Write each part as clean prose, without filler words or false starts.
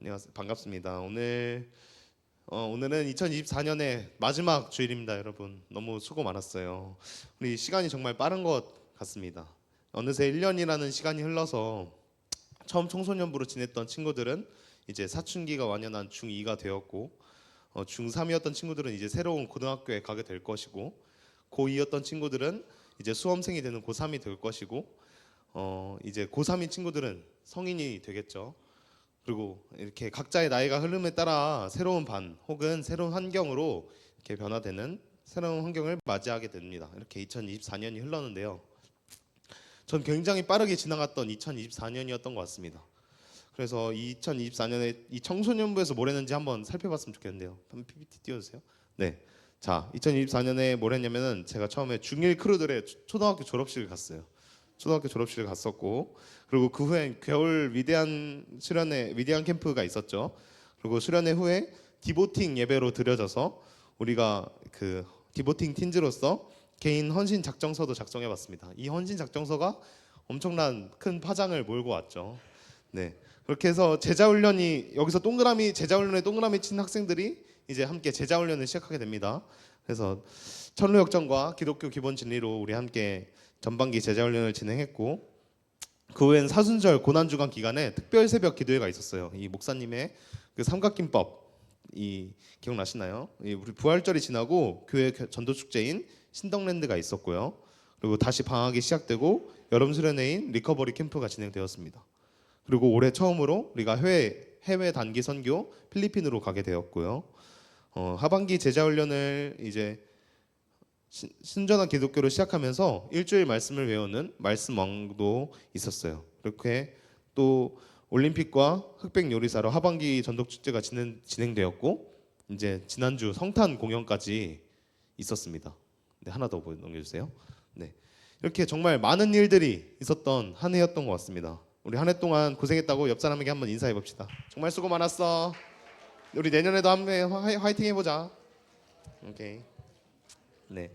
안녕하세요. 반갑습니다. 오늘은 2024년의 마지막 주일입니다, 여러분. 너무 수고 많았어요. 우리 시간이 정말 빠른 것 같습니다. 어느새 1년이라는 시간이 흘러서 처음 청소년부로 지냈던 친구들은 이제 사춘기가 완연한 중2가 되었고, 중3이었던 친구들은 이제 새로운 고등학교에 가게 될 것이고, 고2였던 친구들은 이제 수험생이 되는 고3이 될 것이고, 이제 고3인 친구들은 성인이 되겠죠. 그리고 이렇게 각자의 나이가 흐름에 따라 새로운 반 혹은 새로운 환경으로 이렇게 변화되는 새로운 환경을 맞이하게 됩니다. 이렇게 2024년이 흘렀는데요. 전 굉장히 빠르게 지나갔던 2024년이었던 것 같습니다. 그래서 2024년에 이 청소년부에서 뭘 했는지 한번 살펴봤으면 좋겠는데요. 한번 PPT 띄워주세요. 네. 자, 2024년에 뭘 했냐면은 제가 처음에 중1 크루들의 초등학교 졸업식을 갔어요. 초등학교 졸업식을 갔었고, 그리고 그 후엔 겨울 위대한 캠프가 있었죠. 그리고 수련회 후에 디보팅 예배로 드려져서 우리가 그 디보팅 팀즈로서 개인 헌신 작정서도 작성해봤습니다. 이 헌신 작정서가 엄청난 큰 파장을 몰고 왔죠. 네, 그렇게 해서 제자훈련이 여기서 제자훈련에 동그라미 친 학생들이 이제 함께 제자훈련을 시작하게 됩니다. 그래서 천루역정과 기독교 기본 진리로 우리 함께 전반기 제자훈련을 진행했고, 그 후엔 사순절 고난주간 기간에 특별 새벽 기도회가 있었어요. 이 목사님의 그 삼각김법 기억나시나요? 우리 부활절이 지나고 교회 전도 축제인 신덕랜드가 있었고요. 그리고 다시 방학이 시작되고 여름 수련회인 리커버리 캠프가 진행되었습니다. 그리고 올해 처음으로 우리가 해외 단기 선교 필리핀으로 가게 되었고요. 하반기 제자훈련을 이제 신전한 기독교를 시작하면서 일주일 말씀을 외우는 말씀 왕도 있었어요. 그렇게 또 올림픽과 흑백 요리사로 하반기 전독 축제가 진행되었고, 이제 지난주 성탄 공연까지 있었습니다. 네, 하나 더 넘겨주세요. 네, 이렇게 정말 많은 일들이 있었던 한 해였던 것 같습니다. 우리 한 해 동안 고생했다고 옆 사람에게 한번 인사해 봅시다. 정말 수고 많았어. 우리 내년에도 한번 화이팅 해보자. 오케이. 네.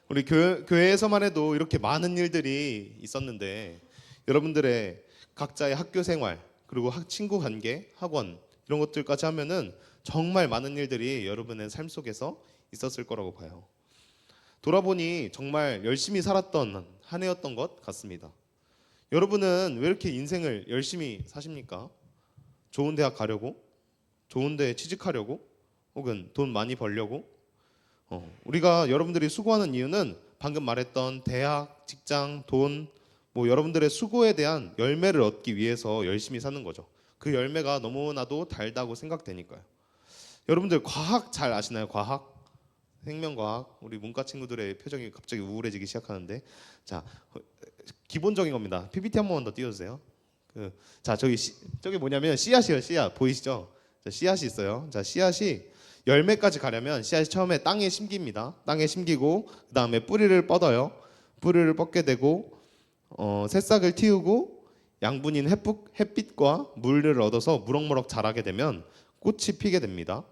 우리 교회에서만 해도 이렇게 많은 일들이 있었는데, 여러분들의 각자의 학교 생활, 그리고 친구 관계, 학원 이런 것들까지 하면은 정말 많은 일들이 여러분의 삶 속에서 있었을 거라고 봐요. 돌아보니 정말 열심히 살았던 한 해였던 것 같습니다. 여러분은 왜 이렇게 인생을 열심히 사십니까? 좋은 대학 가려고? 좋은 데 취직하려고? 혹은 돈 많이 벌려고? 우리가 여러분들이 수고하는 이유는 방금 말했던 대학, 직장, 돈, 여러분들의 수고에 대한 열매를 얻기 위해서 열심히 사는 거죠. 그 열매가 너무나도 달다고 생각되니까요. 여러분들 과학 잘 아시나요? 과학? 생명과학. 우리 문과 친구들의 표정이 갑자기 우울해지기 시작하는데, 자, 기본적인 겁니다. PPT 한 번만 더 띄워주세요. 자, 저기 뭐냐면 씨앗이에요. 씨앗 보이시죠? 자, 씨앗이 있어요. 자, 씨앗이 열매까지 가려면 씨앗이 처음에 땅에 심깁니다. 땅에 심기고 그 다음에 뿌리를 뻗어요. 뿌리를 뻗게 되고 새싹을 틔우고 양분인 햇빛과 물을 얻어서 무럭무럭 자라게 되면 꽃이 피게 됩니다.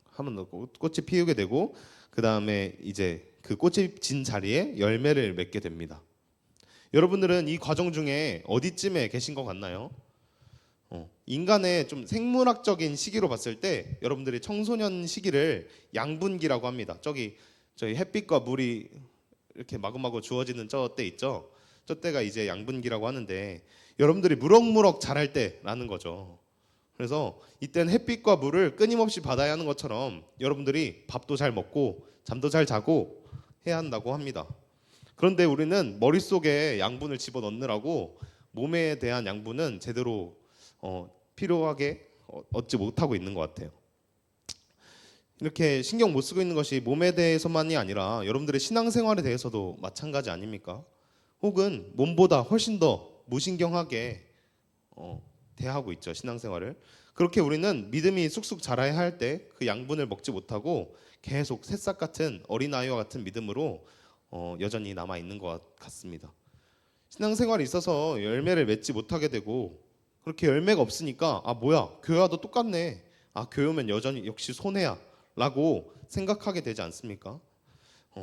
한번 더 꽃이 피우게 되고 그 다음에 이제 그 꽃이 진 자리에 열매를 맺게 됩니다. 여러분들은 이 과정 중에 어디쯤에 계신 것 같나요? 인간의 좀 생물학적인 시기로 봤을 때 여러분들이 청소년 시기를 양분기라고 합니다. 저희 햇빛과 물이 이렇게 마구마구 주어지는 저 때 있죠. 저 때가 이제 양분기라고 하는데, 여러분들이 무럭무럭 자랄 때라는 거죠. 그래서 이때는 햇빛과 물을 끊임없이 받아야 하는 것처럼 여러분들이 밥도 잘 먹고 잠도 잘 자고 해야 한다고 합니다. 그런데 우리는 머릿속에 양분을 집어넣느라고 몸에 대한 양분은 제대로 필요하게 얻지 못하고 있는 것 같아요. 이렇게 신경 못 쓰고 있는 것이 몸에 대해서만이 아니라 여러분들의 신앙생활에 대해서도 마찬가지 아닙니까? 혹은 몸보다 훨씬 더 무신경하게 대하고 있죠, 신앙생활을. 그렇게 우리는 믿음이 쑥쑥 자라야 할 때 그 양분을 먹지 못하고 계속 새싹 같은 어린아이와 같은 믿음으로 여전히 남아 있는 것 같습니다. 신앙생활에 있어서 열매를 맺지 못하게 되고, 그렇게 열매가 없으니까 뭐야, 교회와도 똑같네, 교회면 여전히 역시 손해야 라고 생각하게 되지 않습니까?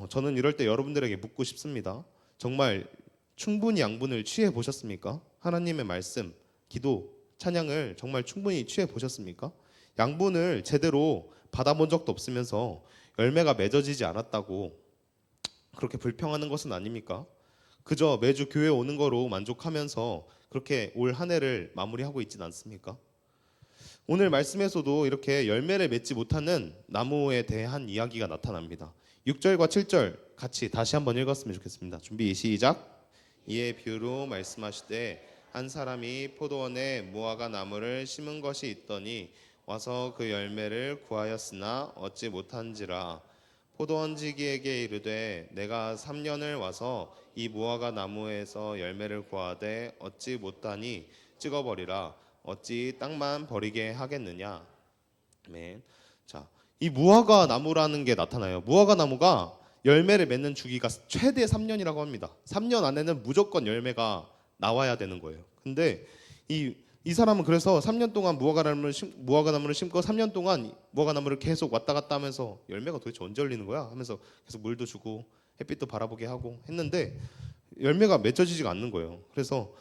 저는 이럴 때 여러분들에게 묻고 싶습니다. 정말 충분히 양분을 취해 보셨습니까? 하나님의 말씀, 기도 찬양을 정말 충분히 취해 보셨습니까? 양분을 제대로 받아본 적도 없으면서 열매가 맺어지지 않았다고 그렇게 불평하는 것은 아닙니까? 그저 매주 교회 오는 거로 만족하면서 그렇게 올 한 해를 마무리하고 있진 않습니까? 오늘 말씀에서도 이렇게 열매를 맺지 못하는 나무에 대한 이야기가 나타납니다. 6절과 7절 같이 다시 한번 읽었으면 좋겠습니다. 준비 시작. 이에 비유로 말씀하시되 한 사람이 포도원에 무화과 나무를 심은 것이 있더니 와서 그 열매를 구하였으나 얻지 못한지라. 포도원지기에게 이르되 내가 3년을 와서 이 무화과 나무에서 열매를 구하되 얻지 못하니 찍어버리라. 어찌 땅만 버리게 하겠느냐. 아멘. 자, 이 무화과 나무라는 게 나타나요. 무화과 나무가 열매를 맺는 주기가 최대 3년이라고 합니다. 3년 안에는 무조건 열매가 나와야 되는 거예요. 근데 이 사람은 그래서 3년 동안 무화과 나무를 심고 3년 동안 무화과 나무를 계속 왔다 갔다 하면서 열매가 도대체 언제 열리는 거야? 하면서 계속 물도 주고 햇빛도 바라보게 하고 했는데 열매가 맺어지지가 않는 거예요. 그래서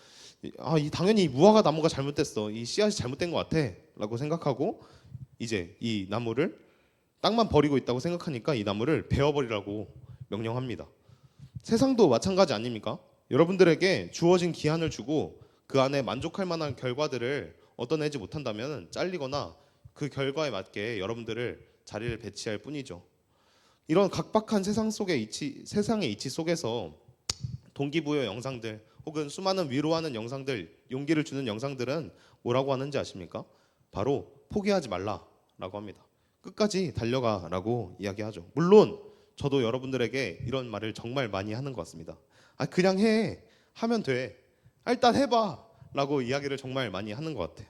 당연히 이 무화과 나무가 잘못됐어. 이 씨앗이 잘못된 것 같아라고 생각하고 이제 이 나무를 땅만 버리고 있다고 생각하니까 이 나무를 베어버리라고 명령합니다. 세상도 마찬가지 아닙니까? 여러분들에게 주어진 기한을 주고 그 안에 만족할 만한 결과들을 얻어내지 못한다면 잘리거나 그 결과에 맞게 여러분들을 자리를 배치할 뿐이죠. 이런 각박한 세상의 이치 속에서 동기부여 영상들 혹은 수많은 위로하는 영상들, 용기를 주는 영상들은 뭐라고 하는지 아십니까? 바로 포기하지 말라라고 합니다. 끝까지 달려가라고 이야기하죠. 물론 저도 여러분들에게 이런 말을 정말 많이 하는 것 같습니다. 그냥 해, 하면 돼, 일단 해봐라고 이야기를 정말 많이 하는 것 같아요.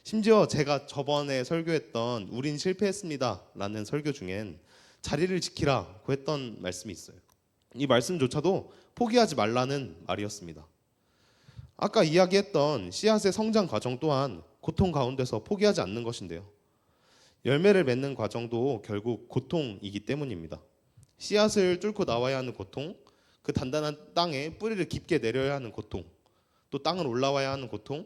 심지어 제가 저번에 설교했던 우린 실패했습니다라는 설교 중엔 자리를 지키라고 했던 말씀이 있어요. 이 말씀조차도 포기하지 말라는 말이었습니다. 아까 이야기했던 씨앗의 성장 과정 또한 고통 가운데서 포기하지 않는 것인데요. 열매를 맺는 과정도 결국 고통이기 때문입니다. 씨앗을 뚫고 나와야 하는 고통, 그 단단한 땅에 뿌리를 깊게 내려야 하는 고통, 또 땅을 올라와야 하는 고통,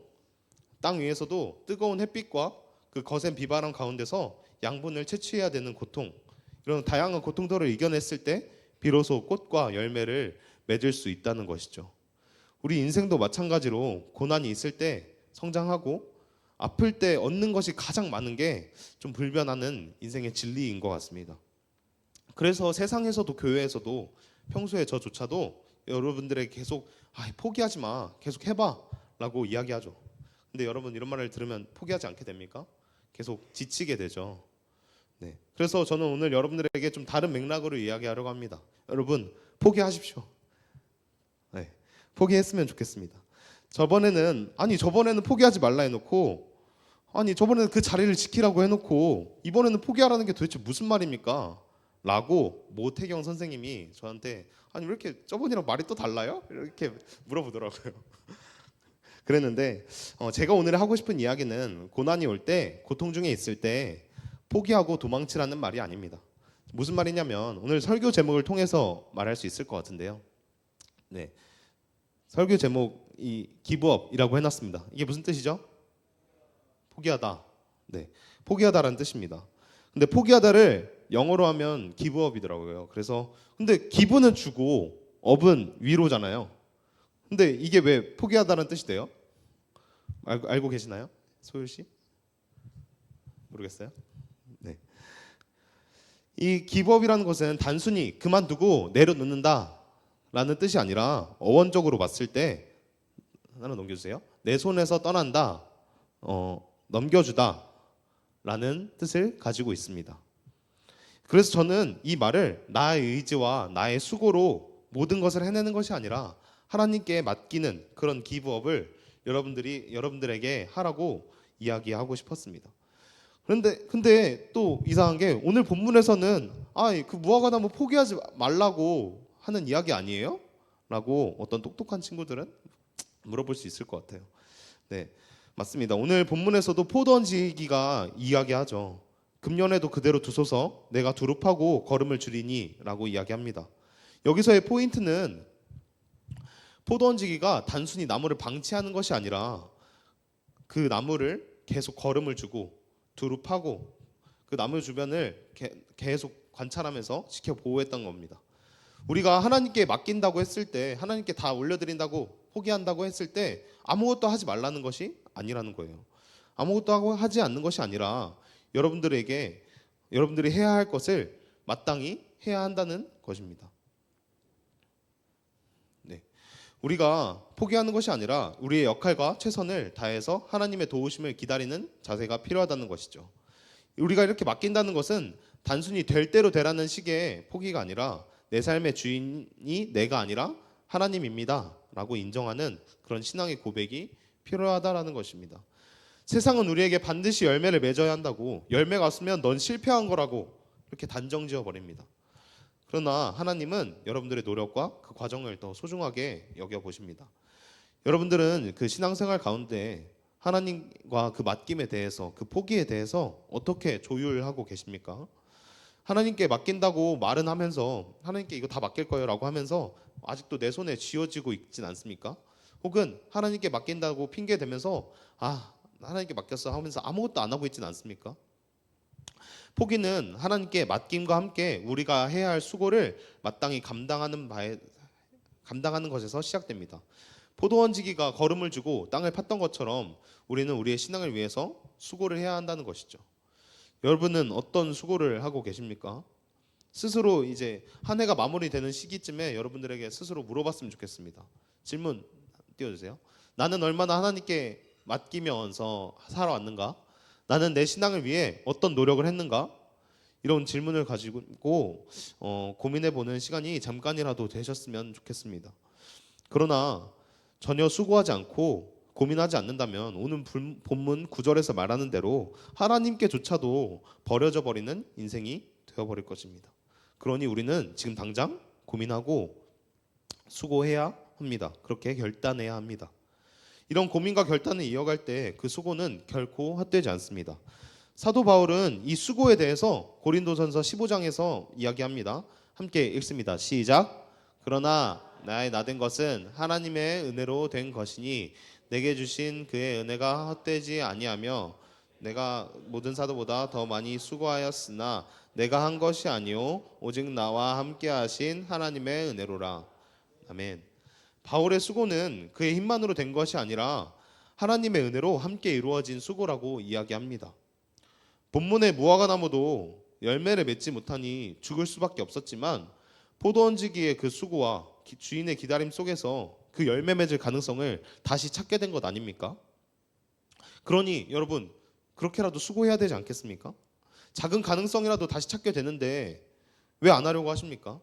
땅 위에서도 뜨거운 햇빛과 그 거센 비바람 가운데서 양분을 채취해야 되는 고통, 이런 다양한 고통들을 이겨냈을 때 비로소 꽃과 열매를 맺을 수 있다는 것이죠. 우리 인생도 마찬가지로 고난이 있을 때 성장하고 아플 때 얻는 것이 가장 많은 게 좀 불변하는 인생의 진리인 것 같습니다. 그래서 세상에서도 교회에서도 평소에 저조차도 여러분들에게 계속 포기하지 마, 계속 해봐 라고 이야기하죠. 근데 여러분 이런 말을 들으면 포기하지 않게 됩니까? 계속 지치게 되죠. 네. 그래서 저는 오늘 여러분들에게 좀 다른 맥락으로 이야기하려고 합니다. 여러분 포기하십시오. 네. 포기했으면 좋겠습니다. 저번에는 포기하지 말라 해놓고 저번에는 그 자리를 지키라고 해놓고 이번에는 포기하라는 게 도대체 무슨 말입니까? 라고 모태경 선생님이 저한테 왜 이렇게 저번이랑 말이 또 달라요? 이렇게 물어보더라고요. 그랬는데 제가 오늘 하고 싶은 이야기는 고난이 올 때, 고통 중에 있을 때 포기하고 도망치라는 말이 아닙니다. 무슨 말이냐면 오늘 설교 제목을 통해서 말할 수 있을 것 같은데요. 네, 설교 제목이 기브업이라고 해놨습니다. 이게 무슨 뜻이죠? 포기하다. 네, 포기하다라는 뜻입니다. 근데 포기하다를 영어로 하면 기브업이더라고요. 그래서 근데 기브는 주고 업은 위로잖아요. 근데 이게 왜 포기하다라는 뜻이 돼요? 알고 계시나요? 소율 씨? 모르겠어요? 네. 이 기브업이라는 것은 단순히 그만두고 내려놓는다라는 뜻이 아니라 어원적으로 봤을 때 하나 넘겨주세요. 내 손에서 떠난다, 넘겨주다라는 뜻을 가지고 있습니다. 그래서 저는 이 말을 나의 의지와 나의 수고로 모든 것을 해내는 것이 아니라 하나님께 맡기는 그런 기브업을 여러분들에게 하라고 이야기하고 싶었습니다. 근데 또 이상한 게 오늘 본문에서는 그 무화과 나무 포기하지 말라고 하는 이야기 아니에요? 라고 어떤 똑똑한 친구들은 물어볼 수 있을 것 같아요. 네, 맞습니다. 오늘 본문에서도 포도원 지기가 이야기하죠. 금년에도 그대로 두소서 내가 두릅하고 걸음을 줄이니 라고 이야기합니다. 여기서의 포인트는 포도원 지기가 단순히 나무를 방치하는 것이 아니라 그 나무를 계속 거름을 주고 두루 파고 그 나무 주변을 계속 관찰하면서 지켜 보호했던 겁니다. 우리가 하나님께 맡긴다고 했을 때, 하나님께 다 올려드린다고 포기한다고 했을 때 아무것도 하지 말라는 것이 아니라는 거예요. 아무것도 하지 않는 것이 아니라 여러분들이 해야 할 것을 마땅히 해야 한다는 것입니다. 네. 우리가 포기하는 것이 아니라 우리의 역할과 최선을 다해서 하나님의 도우심을 기다리는 자세가 필요하다는 것이죠. 우리가 이렇게 맡긴다는 것은 단순히 될 대로 되라는 식의 포기가 아니라 내 삶의 주인이 내가 아니라 하나님입니다 라고 인정하는 그런 신앙의 고백이 필요하다라는 것입니다. 세상은 우리에게 반드시 열매를 맺어야 한다고, 열매가 없으면 넌 실패한 거라고 이렇게 단정지어 버립니다. 그러나 하나님은 여러분들의 노력과 그 과정을 더 소중하게 여겨보십니다. 여러분들은 그 신앙생활 가운데 하나님과 그 맡김에 대해서, 그 포기에 대해서 어떻게 조율하고 계십니까? 하나님께 맡긴다고 말은 하면서 하나님께 이거 다 맡길 거예요 라고 하면서 아직도 내 손에 쥐어지고 있진 않습니까? 혹은 하나님께 맡긴다고 핑계 대면서 하나님께 맡겼어 하면서 아무것도 안 하고 있진 않습니까? 포기는 하나님께 맡김과 함께 우리가 해야 할 수고를 마땅히 감당하는 것에서 시작됩니다. 포도원지기가 거름을 주고 땅을 팠던 것처럼 우리는 우리의 신앙을 위해서 수고를 해야 한다는 것이죠. 여러분은 어떤 수고를 하고 계십니까? 스스로 이제 한 해가 마무리되는 시기쯤에 여러분들에게 스스로 물어봤으면 좋겠습니다. 질문 띄워주세요. 나는 얼마나 하나님께 맡기면서 살아왔는가? 나는 내 신앙을 위해 어떤 노력을 했는가? 이런 질문을 가지고 고민해보는 시간이 잠깐이라도 되셨으면 좋겠습니다. 그러나 전혀 수고하지 않고 고민하지 않는다면 오늘 본문 9절에서 말하는 대로 하나님께조차도 버려져 버리는 인생이 되어버릴 것입니다. 그러니 우리는 지금 당장 고민하고 수고해야 합니다. 그렇게 결단해야 합니다. 이런 고민과 결단을 이어갈 때 그 수고는 결코 헛되지 않습니다. 사도 바울은 이 수고에 대해서 고린도전서 15장에서 이야기합니다. 함께 읽습니다. 시작. 그러나 나의 나된 것은 하나님의 은혜로 된 것이니 내게 주신 그의 은혜가 헛되지 아니하며 내가 모든 사도보다 더 많이 수고하였으나 내가 한 것이 아니요 오직 나와 함께 하신 하나님의 은혜로라. 아멘. 바울의 수고는 그의 힘만으로 된 것이 아니라 하나님의 은혜로 함께 이루어진 수고라고 이야기합니다. 본문의 무화과나무도 열매를 맺지 못하니 죽을 수밖에 없었지만 포도원지기의 그 수고와 주인의 기다림 속에서 그 열매 맺을 가능성을 다시 찾게 된 것 아닙니까? 그러니 여러분 그렇게라도 수고해야 되지 않겠습니까? 작은 가능성이라도 다시 찾게 되는데 왜 안 하려고 하십니까?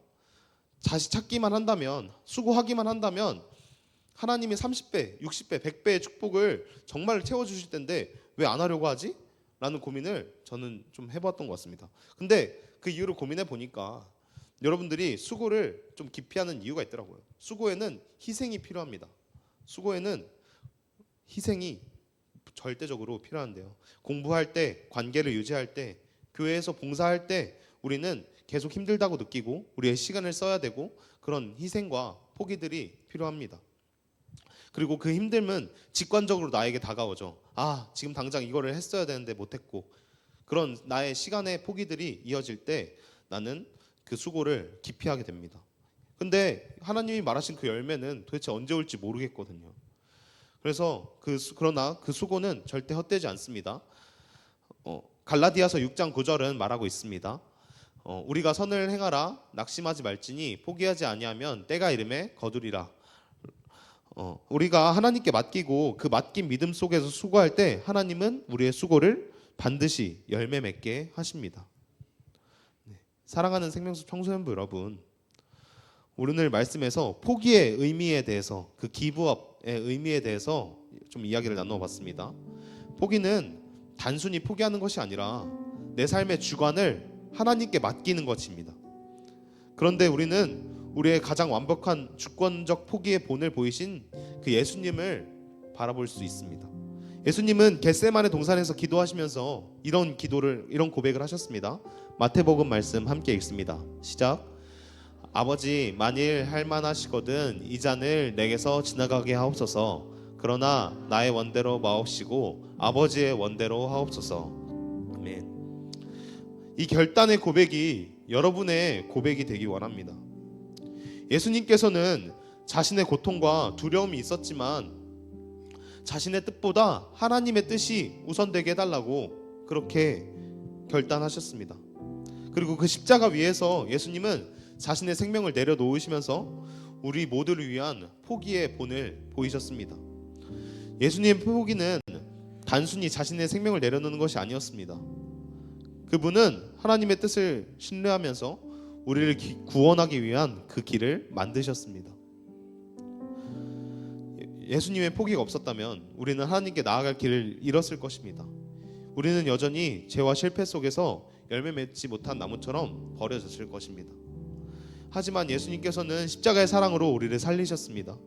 다시 찾기만 한다면, 수고하기만 한다면 하나님이 30배, 60배, 100배의 축복을 정말 채워주실 텐데 왜 안 하려고 하지? 라는 고민을 저는 좀 해봤던 것 같습니다. 근데 그 이유를 고민해 보니까 여러분들이 수고를 좀 기피하는 이유가 있더라고요. 수고에는 희생이 필요합니다. 수고에는 희생이 절대적으로 필요한데요. 공부할 때, 관계를 유지할 때, 교회에서 봉사할 때 우리는 계속 힘들다고 느끼고 우리의 시간을 써야 되고 그런 희생과 포기들이 필요합니다. 그리고 그 힘듦은 직관적으로 나에게 다가오죠. 지금 당장 이거를 했어야 되는데 못했고 그런 나의 시간의 포기들이 이어질 때 나는 그 수고를 기피하게 됩니다. 근데 하나님이 말하신 그 열매는 도대체 언제 올지 모르겠거든요. 그러나 그 수고는 절대 헛되지 않습니다. 갈라디아서 6장 9절은 말하고 있습니다. 우리가 선을 행하라 낙심하지 말지니 포기하지 아니하면 때가 이름에 거두리라. 우리가 하나님께 맡기고 그 맡긴 믿음 속에서 수고할 때 하나님은 우리의 수고를 반드시 열매 맺게 하십니다. 사랑하는 생명수 청소년부 여러분, 오늘 말씀에서 포기의 의미에 대해서, 그 기브업의 의미에 대해서 좀 이야기를 나눠봤습니다. 포기는 단순히 포기하는 것이 아니라 내 삶의 주관을 하나님께 맡기는 것입니다. 그런데 우리는 우리의 가장 완벽한 주권적 포기의 본을 보이신 그 예수님을 바라볼 수 있습니다. 예수님은 겟세마네 동산에서 기도하시면서 이런 고백을 하셨습니다. 마태복음 말씀 함께 읽습니다. 시작. 아버지 만일 할 만하시거든 이 잔을 내게서 지나가게 하옵소서. 그러나 나의 원대로 마옵시고 아버지의 원대로 하옵소서. 아멘. 이 결단의 고백이 여러분의 고백이 되기 원합니다. 예수님께서는 자신의 고통과 두려움이 있었지만 자신의 뜻보다 하나님의 뜻이 우선되게 해달라고 그렇게 결단하셨습니다. 그리고 그 십자가 위에서 예수님은 자신의 생명을 내려놓으시면서 우리 모두를 위한 포기의 본을 보이셨습니다. 예수님의 포기는 단순히 자신의 생명을 내려놓는 것이 아니었습니다. 그분은 하나님의 뜻을 신뢰하면서 우리를 구원하기 위한 그 길을 만드셨습니다. 예수님의 포기가 없었다면 우리는 하나님께 나아갈 길을 잃었을 것입니다. 우리는 여전히 죄와 실패 속에서 열매 맺지 못한 나무처럼 버려졌을 것입니다. 하지만 예수님께서는 십자가의 사랑으로 우리를 살리셨습니다.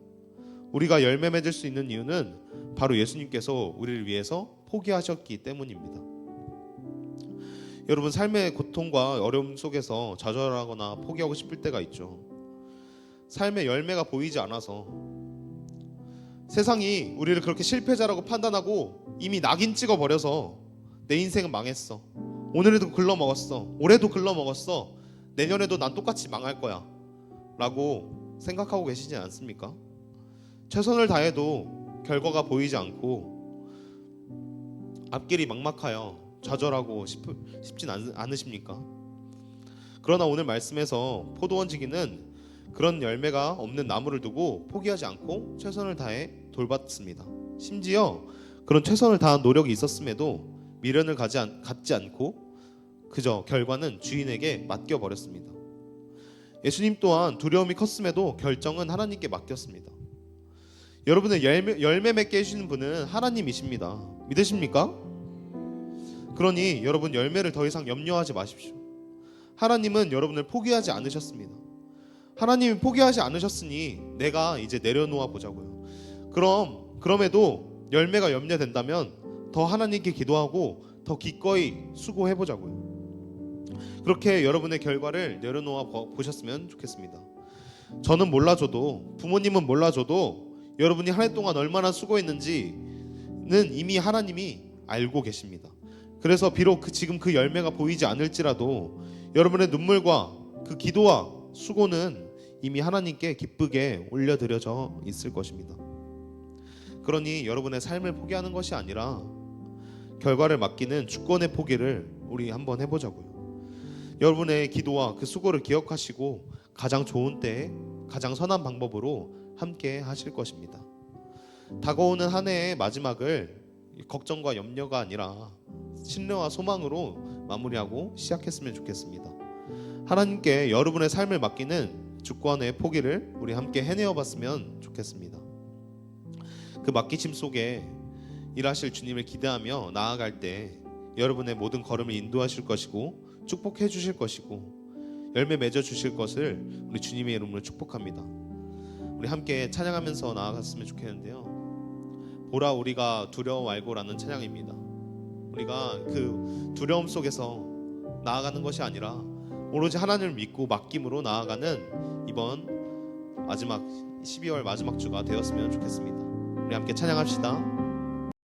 우리가 열매 맺을 수 있는 이유는 바로 예수님께서 우리를 위해서 포기하셨기 때문입니다. 여러분, 삶의 고통과 어려움 속에서 좌절하거나 포기하고 싶을 때가 있죠. 삶의 열매가 보이지 않아서 세상이 우리를 그렇게 실패자라고 판단하고 이미 낙인 찍어버려서 내 인생은 망했어, 오늘에도 글러먹었어, 올해도 글러먹었어, 내년에도 난 똑같이 망할 거야 라고 생각하고 계시지 않습니까? 최선을 다해도 결과가 보이지 않고 앞길이 막막하여 좌절하고 싶진 않으십니까? 그러나 오늘 말씀에서 포도원지기는 그런 열매가 없는 나무를 두고 포기하지 않고 최선을 다해 돌봤습니다. 심지어 그런 최선을 다한 노력이 있었음에도 미련을 갖지 않고 그저 결과는 주인에게 맡겨버렸습니다. 예수님 또한 두려움이 컸음에도 결정은 하나님께 맡겼습니다. 여러분의 열매 맺게 해주시는 분은 하나님이십니다. 믿으십니까? 그러니 여러분 열매를 더 이상 염려하지 마십시오. 하나님은 여러분을 포기하지 않으셨습니다. 하나님이 포기하지 않으셨으니 내가 이제 내려놓아 보자고요. 그럼에도 열매가 염려된다면 더 하나님께 기도하고 더 기꺼이 수고해 보자고요. 그렇게 여러분의 결과를 내려놓아 보셨으면 좋겠습니다. 저는 몰라줘도, 부모님은 몰라줘도 여러분이 한 해 동안 얼마나 수고했는지는 이미 하나님이 알고 계십니다. 그래서 비록 지금 그 열매가 보이지 않을지라도 여러분의 눈물과 그 기도와 수고는 이미 하나님께 기쁘게 올려드려져 있을 것입니다. 그러니 여러분의 삶을 포기하는 것이 아니라 결과를 맡기는 주권의 포기를 우리 한번 해보자고요. 여러분의 기도와 그 수고를 기억하시고 가장 좋은 때에 가장 선한 방법으로 함께 하실 것입니다. 다가오는 한 해의 마지막을 걱정과 염려가 아니라 신뢰와 소망으로 마무리하고 시작했으면 좋겠습니다. 하나님께 여러분의 삶을 맡기는 주권의 포기를 우리 함께 해내어 봤으면 좋겠습니다. 그 맡기심 속에 일하실 주님을 기대하며 나아갈 때 여러분의 모든 걸음을 인도하실 것이고 축복해 주실 것이고 열매 맺어 주실 것을 우리 주님의 이름으로 축복합니다. 우리 함께 찬양하면서 나아갔으면 좋겠는데요. 보라 우리가 두려워 말고라는 찬양입니다. 우리가 그 두려움 속에서 나아가는 것이 아니라 오로지 하나님을 믿고 맡김으로 나아가는 이번 마지막 12월 마지막 주가 되었으면 좋겠습니다. 우리 함께 찬양합시다.